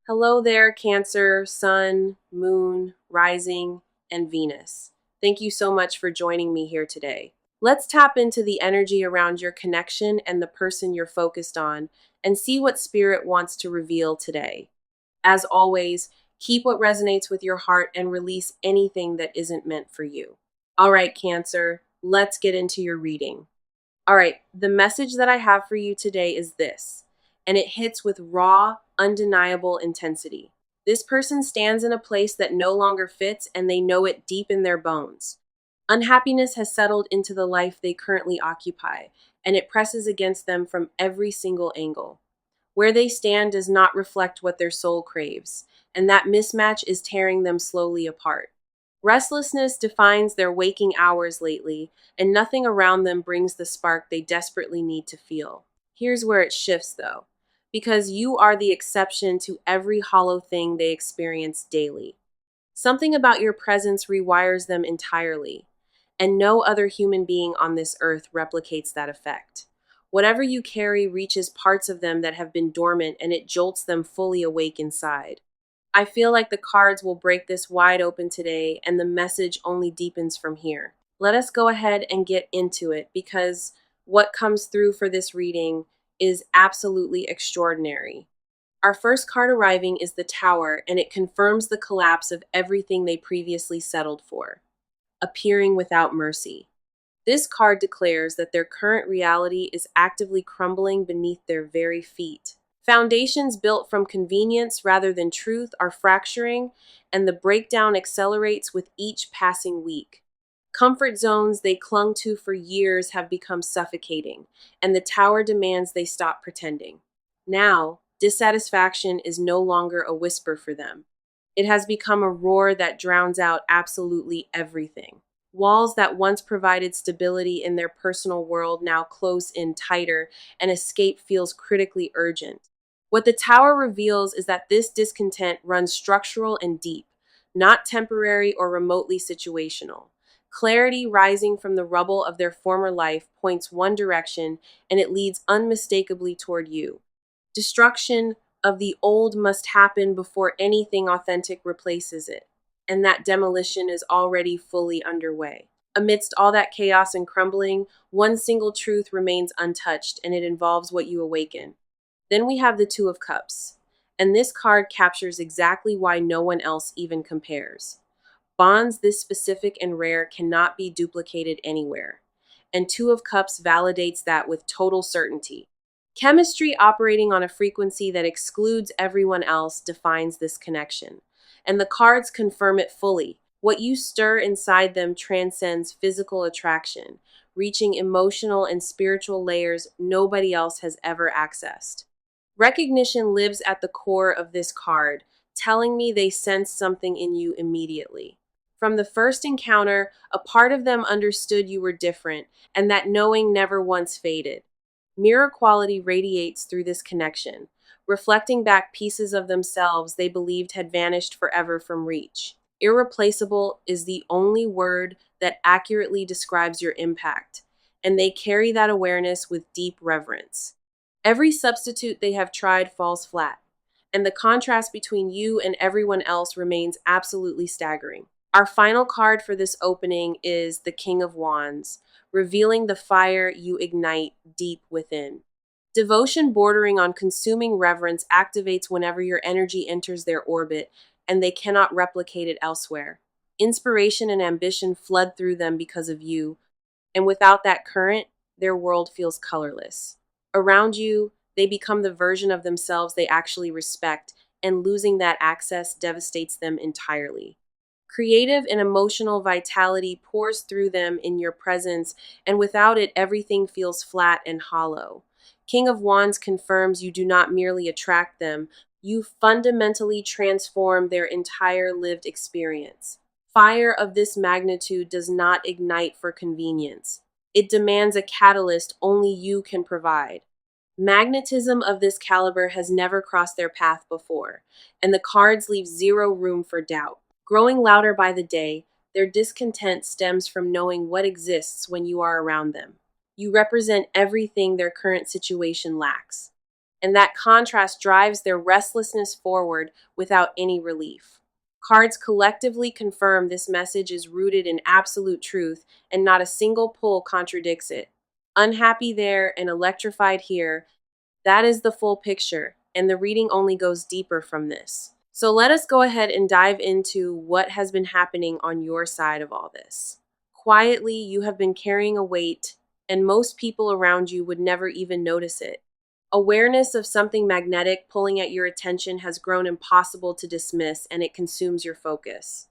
Hello there, Cancer, Sun, Moon, Rising, and Venus. Thank you so much for joining me here today. Let's tap into the energy around your connection and the person you're focused on and see what Spirit wants to reveal today. As always, keep what resonates with your heart and release anything that isn't meant for you. All right, Cancer, let's get into your reading. All right, the message that I have for you today is this, and it hits with raw, undeniable intensity. This person stands in a place that no longer fits, and they know it deep in their bones. Unhappiness has settled into the life they currently occupy, and it presses against them from every single angle. Where they stand does not reflect what their soul craves, and that mismatch is tearing them slowly apart. Restlessness defines their waking hours lately, and nothing around them brings the spark they desperately need to feel. Here's where it shifts, though, because you are the exception to every hollow thing they experience daily. Something about your presence rewires them entirely, and no other human being on this earth replicates that effect. Whatever you carry reaches parts of them that have been dormant, and it jolts them fully awake inside. I feel like the cards will break this wide open today, and the message only deepens from here. Let us go ahead and get into it because what comes through for this reading is absolutely extraordinary. Our first card arriving is the Tower, and it confirms the collapse of everything they previously settled for, appearing without mercy. This card declares that their current reality is actively crumbling beneath their very feet. Foundations built from convenience rather than truth are fracturing, and the breakdown accelerates with each passing week. Comfort zones they clung to for years have become suffocating, and the Tower demands they stop pretending. Now, dissatisfaction is no longer a whisper for them. It has become a roar that drowns out absolutely everything. Walls that once provided stability in their personal world now close in tighter, and escape feels critically urgent. What the Tower reveals is that this discontent runs structural and deep, not temporary or remotely situational. Clarity rising from the rubble of their former life points one direction, and it leads unmistakably toward you. Destruction of the old must happen before anything authentic replaces it, and that demolition is already fully underway. Amidst all that chaos and crumbling, one single truth remains untouched, and it involves what you awaken. Then we have the Two of Cups, and this card captures exactly why no one else even compares. Bonds this specific and rare cannot be duplicated anywhere, and Two of Cups validates that with total certainty. Chemistry operating on a frequency that excludes everyone else defines this connection, and the cards confirm it fully. What you stir inside them transcends physical attraction, reaching emotional and spiritual layers nobody else has ever accessed. Recognition lives at the core of this card, telling me they sense something in you immediately. From the first encounter, a part of them understood you were different, and that knowing never once faded. Mirror quality radiates through this connection, reflecting back pieces of themselves they believed had vanished forever from reach. Irreplaceable is the only word that accurately describes your impact, and they carry that awareness with deep reverence. Every substitute they have tried falls flat, and the contrast between you and everyone else remains absolutely staggering. Our final card for this opening is the King of Wands, revealing the fire you ignite deep within. Devotion bordering on consuming reverence activates whenever your energy enters their orbit, and they cannot replicate it elsewhere. Inspiration and ambition flood through them because of you, and without that current, their world feels colorless. Around you, they become the version of themselves they actually respect, and losing that access devastates them entirely. Creative and emotional vitality pours through them in your presence, and without it, everything feels flat and hollow. King of Wands confirms you do not merely attract them, you fundamentally transform their entire lived experience. Fire of this magnitude does not ignite for convenience. It demands a catalyst only you can provide. Magnetism of this caliber has never crossed their path before, and the cards leave zero room for doubt. Growing louder by the day, their discontent stems from knowing what exists when you are around them. You represent everything their current situation lacks. and that contrast drives their restlessness forward without any relief. Cards collectively confirm this message is rooted in absolute truth and not a single pull contradicts it. Unhappy there and electrified here, that is the full picture, and the reading only goes deeper from this. So let us go ahead and dive into what has been happening on your side of all this. Quietly, you have been carrying a weight, and most people around you would never even notice it. Awareness of something magnetic pulling at your attention has grown impossible to dismiss, and it consumes your focus.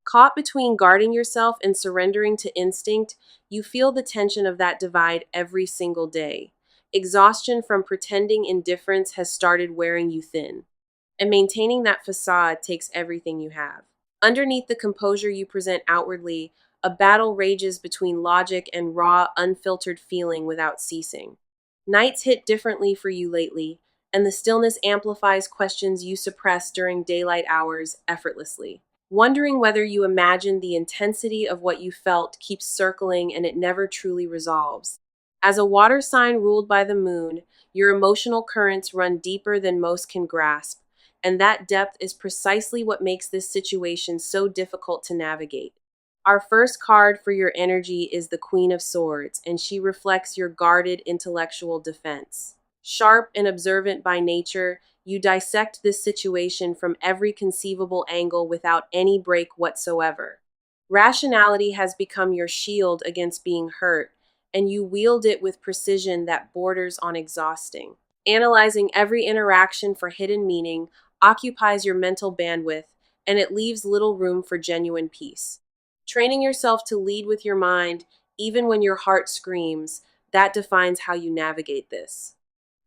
Caught between guarding yourself and surrendering to instinct, you feel the tension of that divide every single day. Exhaustion from pretending indifference has started wearing you thin, and maintaining that facade takes everything you have. Underneath the composure you present outwardly, a battle rages between logic and raw, unfiltered feeling without ceasing. Nights hit differently for you lately, and the stillness amplifies questions you suppress during daylight hours effortlessly. Wondering whether you imagined the intensity of what you felt keeps circling and it never truly resolves. As a water sign ruled by the moon, your emotional currents run deeper than most can grasp, and that depth is precisely what makes this situation so difficult to navigate. Our first card for your energy is the Queen of Swords, and she reflects your guarded intellectual defense. Sharp and observant by nature, you dissect this situation from every conceivable angle without any break whatsoever. Rationality has become your shield against being hurt, and you wield it with precision that borders on exhausting. Analyzing every interaction for hidden meaning occupies your mental bandwidth, and it leaves little room for genuine peace. Training yourself to lead with your mind, even when your heart screams, that defines how you navigate this.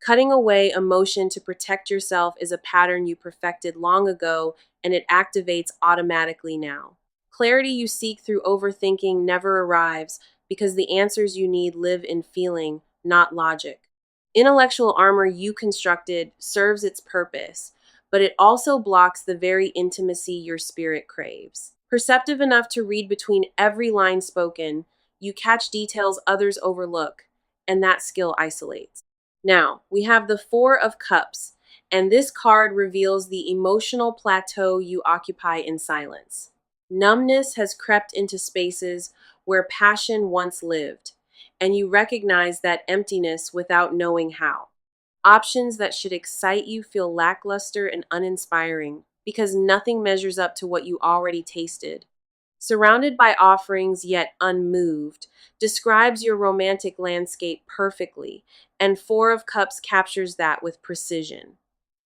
Cutting away emotion to protect yourself is a pattern you perfected long ago, and it activates automatically now. Clarity you seek through overthinking never arrives because the answers you need live in feeling, not logic. Intellectual armor you constructed serves its purpose, but it also blocks the very intimacy your spirit craves. Perceptive enough to read between every line spoken, you catch details others overlook, and that skill isolates. Now, we have the Four of Cups, and this card reveals the emotional plateau you occupy in silence. Numbness has crept into spaces where passion once lived, and you recognize that emptiness without knowing how. Options that should excite you feel lackluster and uninspiring because nothing measures up to what you already tasted. Surrounded by offerings yet unmoved, describes your romantic landscape perfectly, and Four of Cups captures that with precision.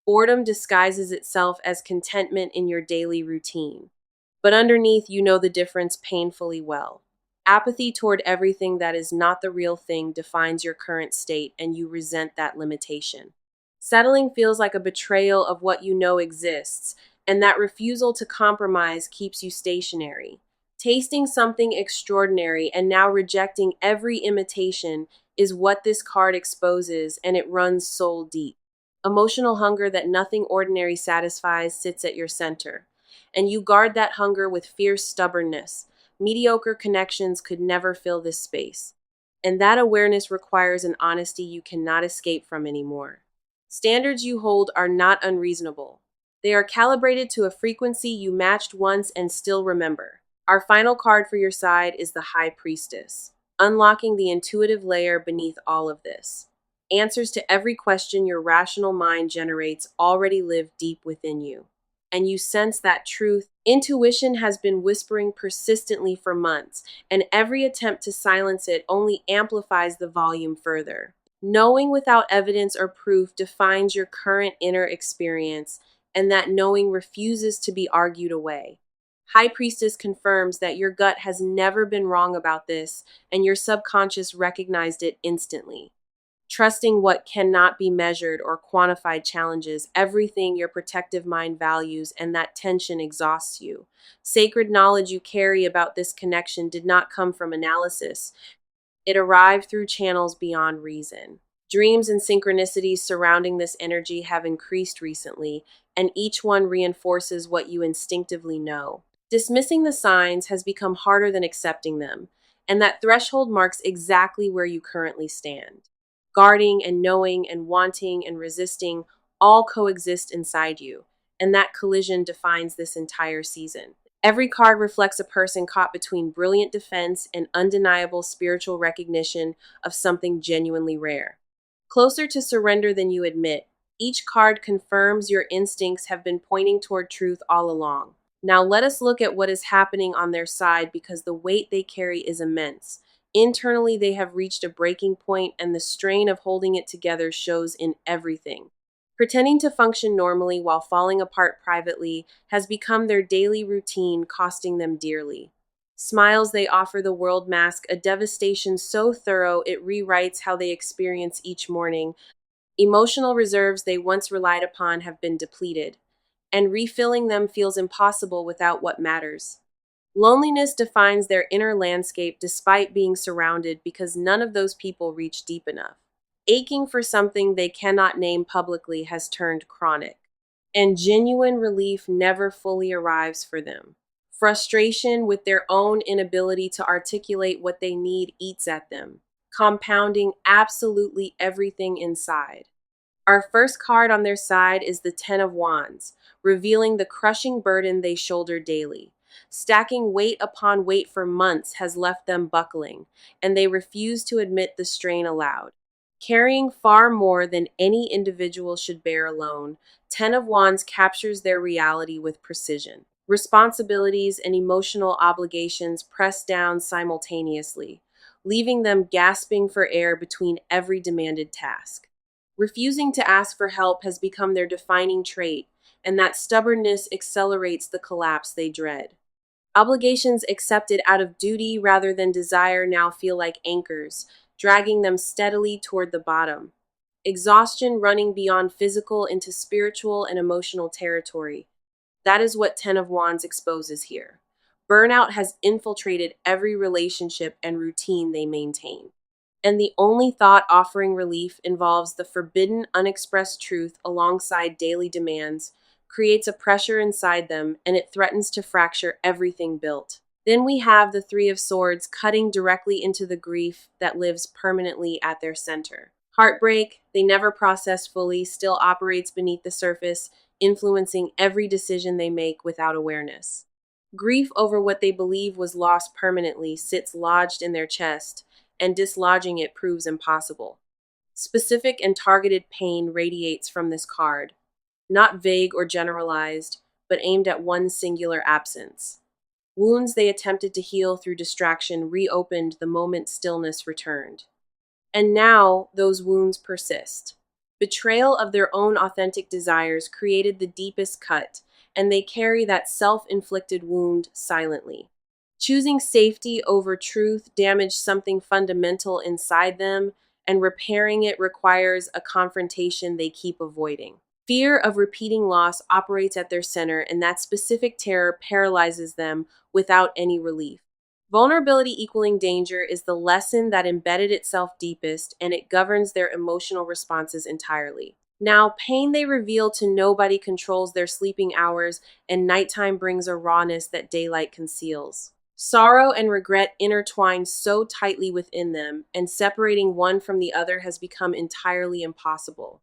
Boredom disguises itself as contentment in your daily routine, but underneath you know the difference painfully well. Apathy toward everything that is not the real thing defines your current state, and you resent that limitation. Settling feels like a betrayal of what you know exists, and that refusal to compromise keeps you stationary. Tasting something extraordinary and now rejecting every imitation is what this card exposes, and it runs soul deep. Emotional hunger that nothing ordinary satisfies sits at your center, and you guard that hunger with fierce stubbornness. Mediocre connections could never fill this space, and that awareness requires an honesty you cannot escape from anymore. Standards you hold are not unreasonable. They are calibrated to a frequency you matched once and still remember. Our final card for your side is the High Priestess, unlocking the intuitive layer beneath all of this. Answers to every question your rational mind generates already live deep within you, and you sense that truth. Intuition has been whispering persistently for months, and every attempt to silence it only amplifies the volume further. Knowing without evidence or proof defines your current inner experience, and that knowing refuses to be argued away. High Priestess confirms that your gut has never been wrong about this, and your subconscious recognized it instantly. Trusting what cannot be measured or quantified challenges everything your protective mind values, and that tension exhausts you. Sacred knowledge you carry about this connection did not come from analysis. It arrived through channels beyond reason. Dreams and synchronicities surrounding this energy have increased recently, and each one reinforces what you instinctively know. Dismissing the signs has become harder than accepting them, and that threshold marks exactly where you currently stand. Guarding and knowing and wanting and resisting all coexist inside you, and that collision defines this entire season. Every card reflects a person caught between brilliant defense and undeniable spiritual recognition of something genuinely rare. Closer to surrender than you admit, each card confirms your instincts have been pointing toward truth all along. Now let us look at what is happening on their side because the weight they carry is immense. Internally, they have reached a breaking point, and the strain of holding it together shows in everything. Pretending to function normally while falling apart privately has become their daily routine, costing them dearly. Smiles they offer the world mask a devastation so thorough it rewrites how they experience each morning. Emotional reserves they once relied upon have been depleted, and refilling them feels impossible without what matters. Loneliness defines their inner landscape despite being surrounded because none of those people reach deep enough. Aching for something they cannot name publicly has turned chronic, and genuine relief never fully arrives for them. Frustration with their own inability to articulate what they need eats at them, compounding absolutely everything inside. Our first card on their side is the Ten of Wands, revealing the crushing burden they shoulder daily. Stacking weight upon weight for months has left them buckling, and they refuse to admit the strain aloud. Carrying far more than any individual should bear alone, Ten of Wands captures their reality with precision. Responsibilities and emotional obligations press down simultaneously, leaving them gasping for air between every demanded task. Refusing to ask for help has become their defining trait, and that stubbornness accelerates the collapse they dread. Obligations accepted out of duty rather than desire now feel like anchors, dragging them steadily toward the bottom. Exhaustion running beyond physical into spiritual and emotional territory. That is what Ten of Wands exposes here. Burnout has infiltrated every relationship and routine they maintain. And the only thought offering relief involves the forbidden, unexpressed truth alongside daily demands, creates a pressure inside them, and it threatens to fracture everything built. Then we have the Three of Swords cutting directly into the grief that lives permanently at their center. Heartbreak, they never process fully, still operates beneath the surface, influencing every decision they make without awareness. Grief over what they believe was lost permanently sits lodged in their chest, and dislodging it proves impossible. Specific and targeted pain radiates from this card, not vague or generalized, but aimed at one singular absence. Wounds they attempted to heal through distraction reopened the moment stillness returned. And now those wounds persist. Betrayal of their own authentic desires created the deepest cut, and they carry that self-inflicted wound silently. Choosing safety over truth damaged something fundamental inside them, and repairing it requires a confrontation they keep avoiding. Fear of repeating loss operates at their center, and that specific terror paralyzes them without any relief. Vulnerability equaling danger is the lesson that embedded itself deepest, and it governs their emotional responses entirely. Now, pain they reveal to nobody controls their sleeping hours, and nighttime brings a rawness that daylight conceals. Sorrow and regret intertwine so tightly within them, and separating one from the other has become entirely impossible.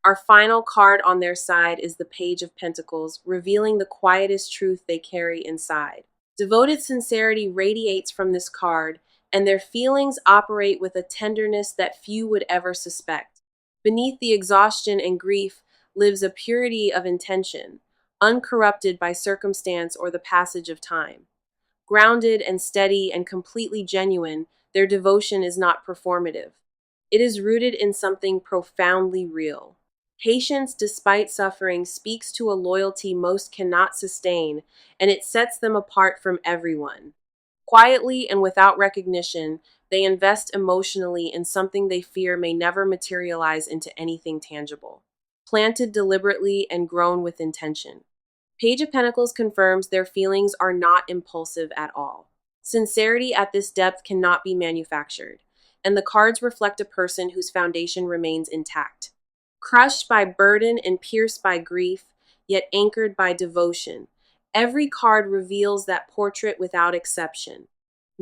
Our final card on their side is the Page of Pentacles, revealing the quietest truth they carry inside. Devoted sincerity radiates from this card, and their feelings operate with a tenderness that few would ever suspect. Beneath the exhaustion and grief lives a purity of intention, uncorrupted by circumstance or the passage of time. Grounded and steady and completely genuine, their devotion is not performative. It is rooted in something profoundly real. Patience despite suffering speaks to a loyalty most cannot sustain, and it sets them apart from everyone. Quietly and without recognition, they invest emotionally in something they fear may never materialize into anything tangible. Planted deliberately and grown with intention. Page of Pentacles confirms their feelings are not impulsive at all. Sincerity at this depth cannot be manufactured, and the cards reflect a person whose foundation remains intact. Crushed by burden and pierced by grief, yet anchored by devotion, every card reveals that portrait without exception.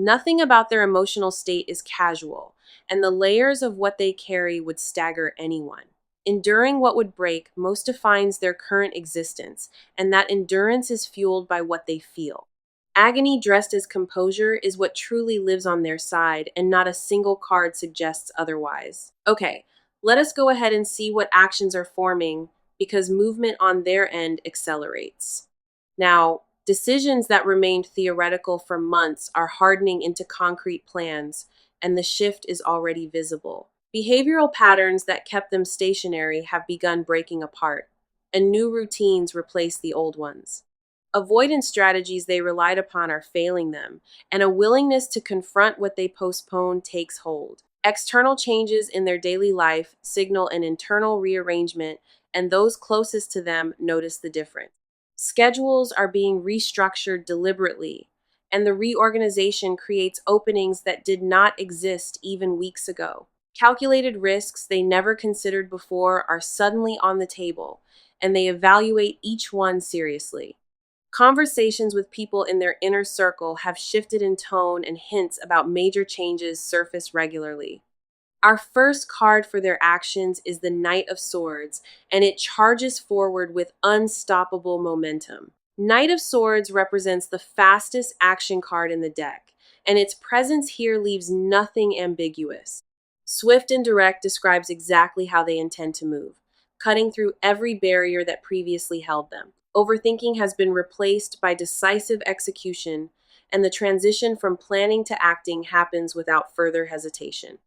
Nothing about their emotional state is casual, and the layers of what they carry would stagger anyone. Enduring what would break most defines their current existence, and that endurance is fueled by what they feel. Agony dressed as composure is what truly lives on their side, and not a single card suggests otherwise. Okay, let us go ahead and see what actions are forming because movement on their end accelerates. Now, decisions that remained theoretical for months are hardening into concrete plans, and the shift is already visible. Behavioral patterns that kept them stationary have begun breaking apart, and new routines replace the old ones. Avoidance strategies they relied upon are failing them, and a willingness to confront what they postpone takes hold. External changes in their daily life signal an internal rearrangement, and those closest to them notice the difference. Schedules are being restructured deliberately, and the reorganization creates openings that did not exist even weeks ago. Calculated risks they never considered before are suddenly on the table, and they evaluate each one seriously. Conversations with people in their inner circle have shifted in tone, and hints about major changes surface regularly. Our first card for their actions is the Knight of Swords, and it charges forward with unstoppable momentum. Knight of Swords represents the fastest action card in the deck, and its presence here leaves nothing ambiguous. Swift and direct describes exactly how they intend to move, cutting through every barrier that previously held them. Overthinking has been replaced by decisive execution, and the transition from planning to acting happens without further hesitation.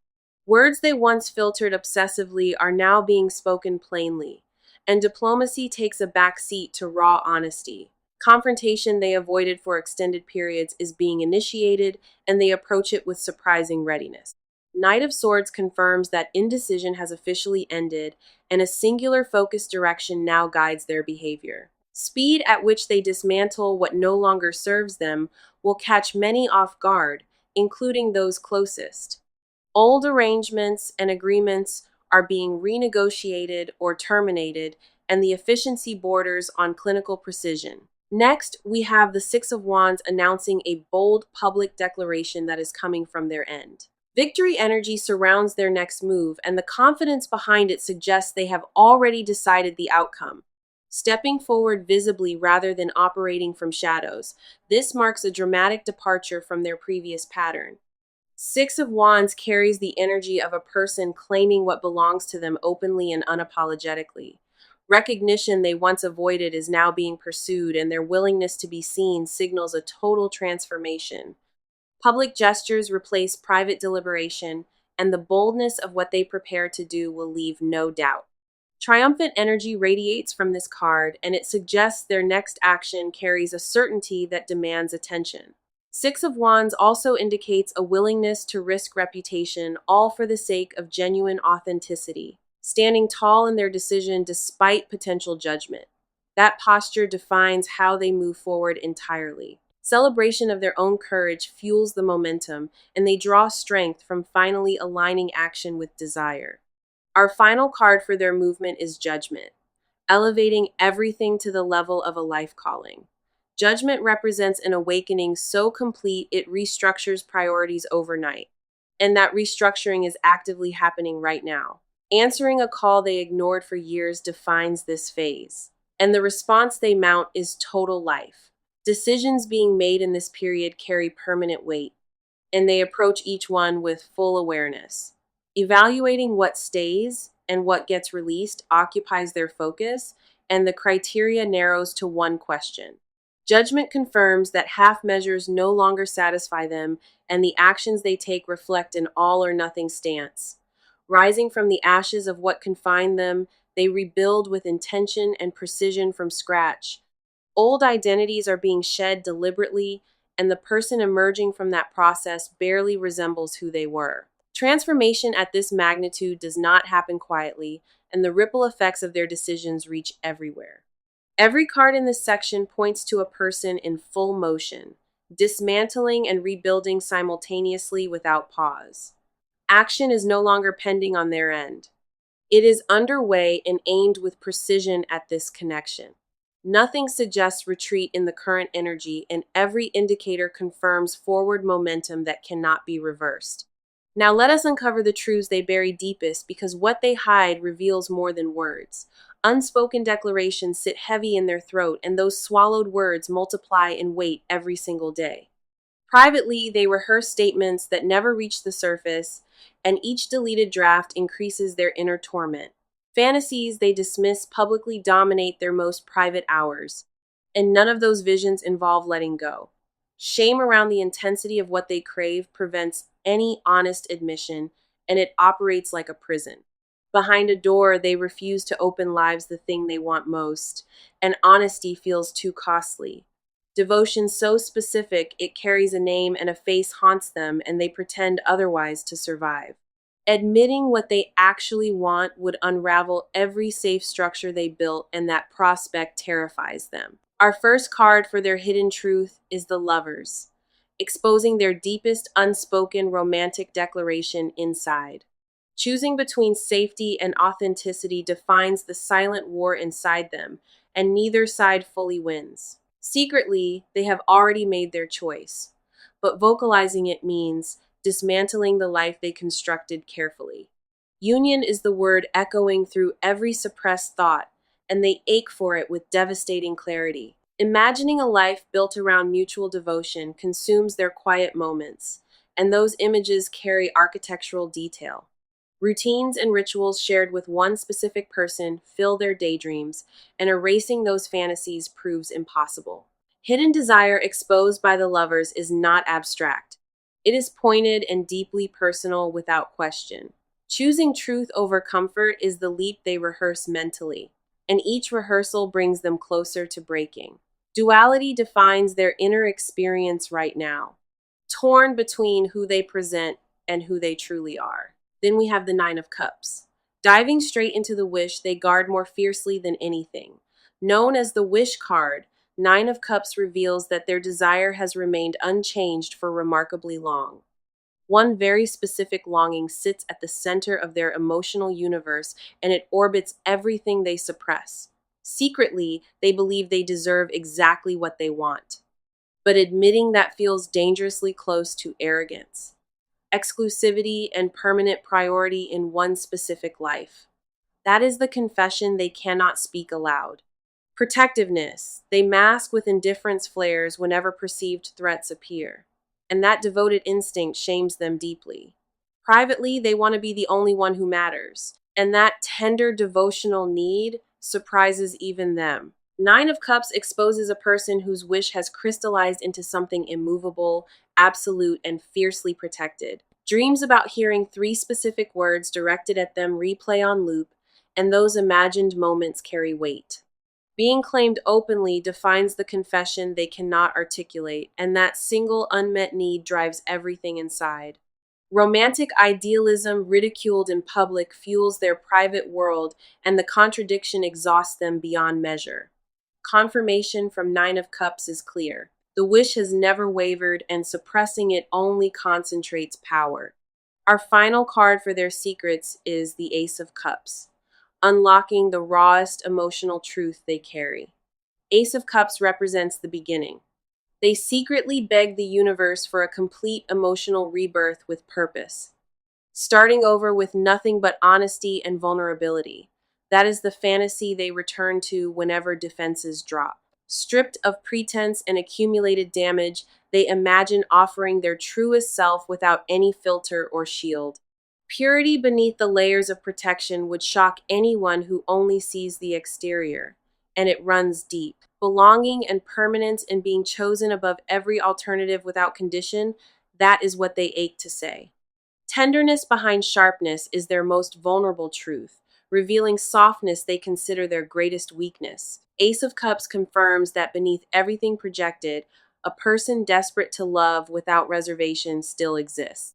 Words they once filtered obsessively are now being spoken plainly, and diplomacy takes a back seat to raw honesty. Confrontation they avoided for extended periods is being initiated, and they approach it with surprising readiness. Knight of Swords confirms that indecision has officially ended, and a singular focused direction now guides their behavior. Speed at which they dismantle what no longer serves them will catch many off guard, including those closest. Old arrangements and agreements are being renegotiated or terminated, and the efficiency borders on clinical precision. Next, we have the Six of Wands announcing a bold public declaration that is coming from their end. Victory energy surrounds their next move, and the confidence behind it suggests they have already decided the outcome. Stepping forward visibly rather than operating from shadows, this marks a dramatic departure from their previous pattern. Six of Wands carries the energy of a person claiming what belongs to them openly and unapologetically. Recognition they once avoided is now being pursued, and their willingness to be seen signals a total transformation. Public gestures replace private deliberation, and the boldness of what they prepare to do will leave no doubt. Triumphant energy radiates from this card, and it suggests their next action carries a certainty that demands attention. Six of Wands also indicates a willingness to risk reputation, all for the sake of genuine authenticity, standing tall in their decision despite potential judgment. That posture defines how they move forward entirely. Celebration of their own courage fuels the momentum, and they draw strength from finally aligning action with desire. Our final card for their movement is Judgment, elevating everything to the level of a life calling. Judgment represents an awakening so complete it restructures priorities overnight, and that restructuring is actively happening right now. Answering a call they ignored for years defines this phase, and the response they mount is total life. Decisions being made in this period carry permanent weight, and they approach each one with full awareness. Evaluating what stays and what gets released occupies their focus, and the criteria narrows to one question. Judgment confirms that half measures no longer satisfy them, and the actions they take reflect an all or nothing stance. Rising from the ashes of what confined them, they rebuild with intention and precision from scratch. Old identities are being shed deliberately, and the person emerging from that process barely resembles who they were. Transformation at this magnitude does not happen quietly, and the ripple effects of their decisions reach everywhere. Every card in this section points to a person in full motion, dismantling and rebuilding simultaneously without pause. Action is no longer pending on their end. It is underway and aimed with precision at this connection. Nothing suggests retreat in the current energy, and every indicator confirms forward momentum that cannot be reversed. Now let us uncover the truths they bury deepest, because what they hide reveals more than words. Unspoken declarations sit heavy in their throat, and those swallowed words multiply in weight every single day. Privately, they rehearse statements that never reach the surface, and each deleted draft increases their inner torment. Fantasies they dismiss publicly dominate their most private hours, and none of those visions involve letting go. Shame around the intensity of what they crave prevents any honest admission, and it operates like a prison. Behind a door, they refuse to open lives the thing they want most, and honesty feels too costly. Devotion so specific it carries a name and a face haunts them, and they pretend otherwise to survive. Admitting what they actually want would unravel every safe structure they built, and that prospect terrifies them. Our first card for their hidden truth is the Lovers, exposing their deepest unspoken romantic declaration inside. Choosing between safety and authenticity defines the silent war inside them, and neither side fully wins. Secretly, they have already made their choice, but vocalizing it means dismantling the life they constructed carefully. Union is the word echoing through every suppressed thought, and they ache for it with devastating clarity. Imagining a life built around mutual devotion consumes their quiet moments, and those images carry architectural detail. Routines and rituals shared with one specific person fill their daydreams, and erasing those fantasies proves impossible. Hidden desire exposed by the Lovers is not abstract. It is pointed and deeply personal without question. Choosing truth over comfort is the leap they rehearse mentally, and each rehearsal brings them closer to breaking. Duality defines their inner experience right now, torn between who they present and who they truly are. Then we have the Nine of Cups. Diving straight into the wish they guard more fiercely than anything. Known as the Wish card, Nine of Cups reveals that their desire has remained unchanged for remarkably long. One very specific longing sits at the center of their emotional universe, and it orbits everything they suppress. Secretly, they believe they deserve exactly what they want, but admitting that feels dangerously close to arrogance. Exclusivity and permanent priority in one specific life. That is the confession they cannot speak aloud. Protectiveness. They mask with indifference flares whenever perceived threats appear, and that devoted instinct shames them deeply. Privately, they want to be the only one who matters, and that tender devotional need surprises even them. Nine of Cups exposes a person whose wish has crystallized into something immovable, absolute, and fiercely protected. Dreams about hearing three specific words directed at them replay on loop, and those imagined moments carry weight. Being claimed openly defines the confession they cannot articulate, and that single unmet need drives everything inside. Romantic idealism ridiculed in public fuels their private world, and the contradiction exhausts them beyond measure. Confirmation from Nine of Cups is clear. The wish has never wavered, and suppressing it only concentrates power. Our final card for their secrets is the Ace of Cups, unlocking the rawest emotional truth they carry. Ace of Cups represents the beginning. They secretly beg the universe for a complete emotional rebirth with purpose, starting over with nothing but honesty and vulnerability. That is the fantasy they return to whenever defenses drop. Stripped of pretense and accumulated damage, they imagine offering their truest self without any filter or shield. Purity beneath the layers of protection would shock anyone who only sees the exterior, and it runs deep. Belonging and permanence and being chosen above every alternative without condition, that is what they ache to say. Tenderness behind sharpness is their most vulnerable truth, revealing softness they consider their greatest weakness. Ace of Cups confirms that beneath everything projected, a person desperate to love without reservation still exists.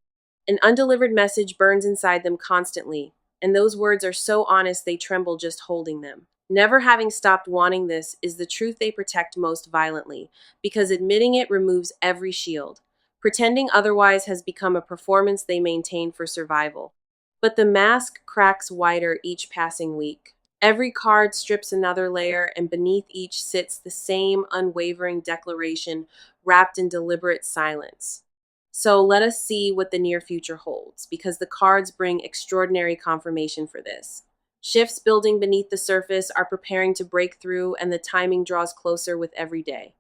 An undelivered message burns inside them constantly, and those words are so honest they tremble just holding them. Never having stopped wanting this is the truth they protect most violently, because admitting it removes every shield. Pretending otherwise has become a performance they maintain for survival. But the mask cracks wider each passing week. Every card strips another layer, and beneath each sits the same unwavering declaration wrapped in deliberate silence. So let us see what the near future holds, because the cards bring extraordinary confirmation for this. Shifts building beneath the surface are preparing to break through, and the timing draws closer with every day.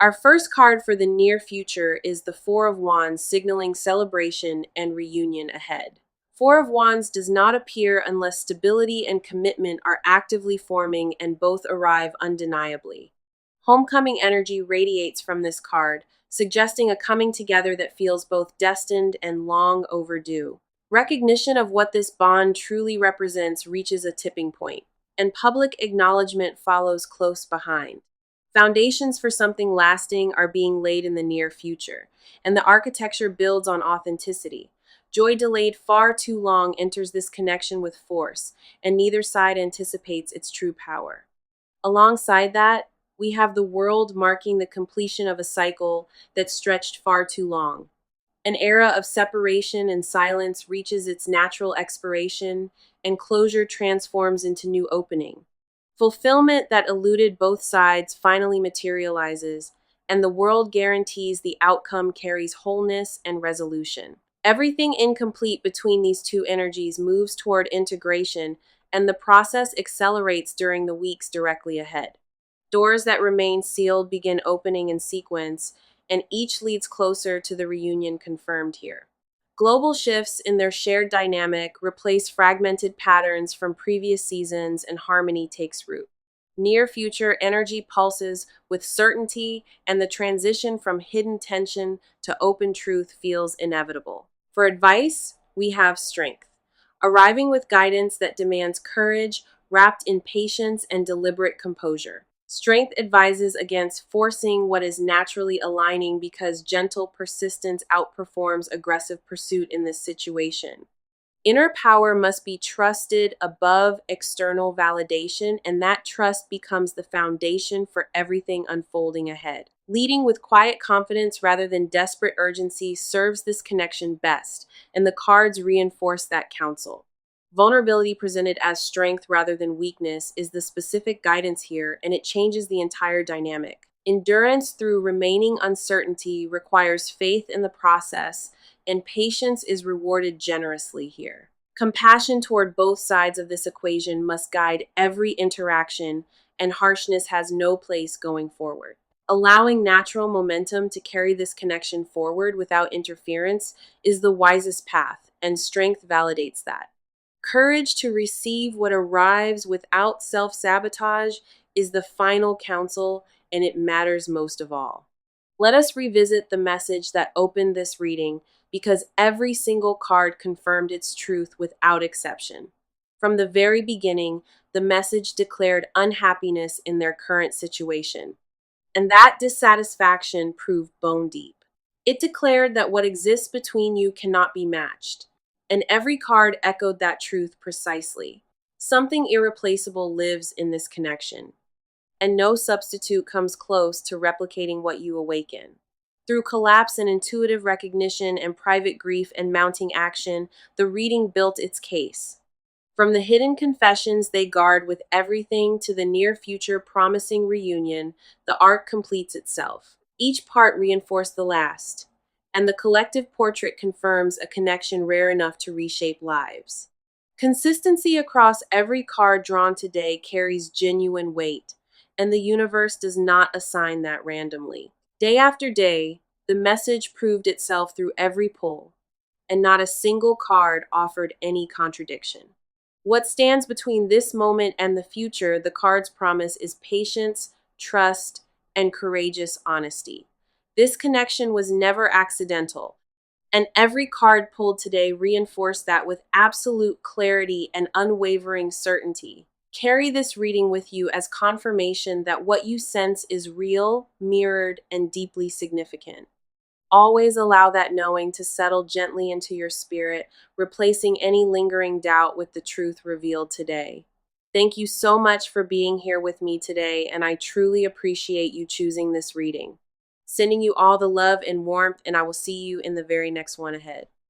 Our first card for the near future is the Four of Wands, signaling celebration and reunion ahead. Four of Wands does not appear unless stability and commitment are actively forming and both arrive undeniably. Homecoming energy radiates from this card, suggesting a coming together that feels both destined and long overdue. Recognition of what this bond truly represents reaches a tipping point, and public acknowledgement follows close behind. Foundations for something lasting are being laid in the near future, and the architecture builds on authenticity. Joy delayed far too long enters this connection with force, and neither side anticipates its true power. Alongside that, we have the world marking the completion of a cycle that stretched far too long. An era of separation and silence reaches its natural expiration, and closure transforms into new opening. Fulfillment that eluded both sides finally materializes, and the world guarantees the outcome carries wholeness and resolution. Everything incomplete between these two energies moves toward integration, and the process accelerates during the weeks directly ahead. Doors that remain sealed begin opening in sequence, and each leads closer to the reunion confirmed here. Global shifts in their shared dynamic replace fragmented patterns from previous seasons, and harmony takes root. Near future energy pulses with certainty, and the transition from hidden tension to open truth feels inevitable. For advice, we have strength, arriving with guidance that demands courage wrapped in patience and deliberate composure. Strength advises against forcing what is naturally aligning, because gentle persistence outperforms aggressive pursuit in this situation. Inner power must be trusted above external validation, and that trust becomes the foundation for everything unfolding ahead. Leading with quiet confidence rather than desperate urgency serves this connection best, and the cards reinforce that counsel. Vulnerability presented as strength rather than weakness is the specific guidance here, and it changes the entire dynamic. Endurance through remaining uncertainty requires faith in the process, and patience is rewarded generously here. Compassion toward both sides of this equation must guide every interaction, and harshness has no place going forward. Allowing natural momentum to carry this connection forward without interference is the wisest path, and strength validates that. Courage to receive what arrives without self sabotage is the final counsel, and it matters most of all. Let us revisit the message that opened this reading, because every single card confirmed its truth without exception. From the very beginning, the message declared unhappiness in their current situation, and that dissatisfaction proved bone deep. It declared that what exists between you cannot be matched, and every card echoed that truth precisely. Something irreplaceable lives in this connection, and no substitute comes close to replicating what you awaken. Through collapse and intuitive recognition and private grief and mounting action, the reading built its case. From the hidden confessions they guard with everything to the near future promising reunion, the arc completes itself. Each part reinforced the last, and the collective portrait confirms a connection rare enough to reshape lives. Consistency across every card drawn today carries genuine weight, and the universe does not assign that randomly. Day after day, the message proved itself through every pull, and not a single card offered any contradiction. What stands between this moment and the future, the cards promise, is patience, trust, and courageous honesty. This connection was never accidental, and every card pulled today reinforced that with absolute clarity and unwavering certainty. Carry this reading with you as confirmation that what you sense is real, mirrored, and deeply significant. Always allow that knowing to settle gently into your spirit, replacing any lingering doubt with the truth revealed today. Thank you so much for being here with me today, and I truly appreciate you choosing this reading. Sending you all the love and warmth, and I will see you in the very next one ahead.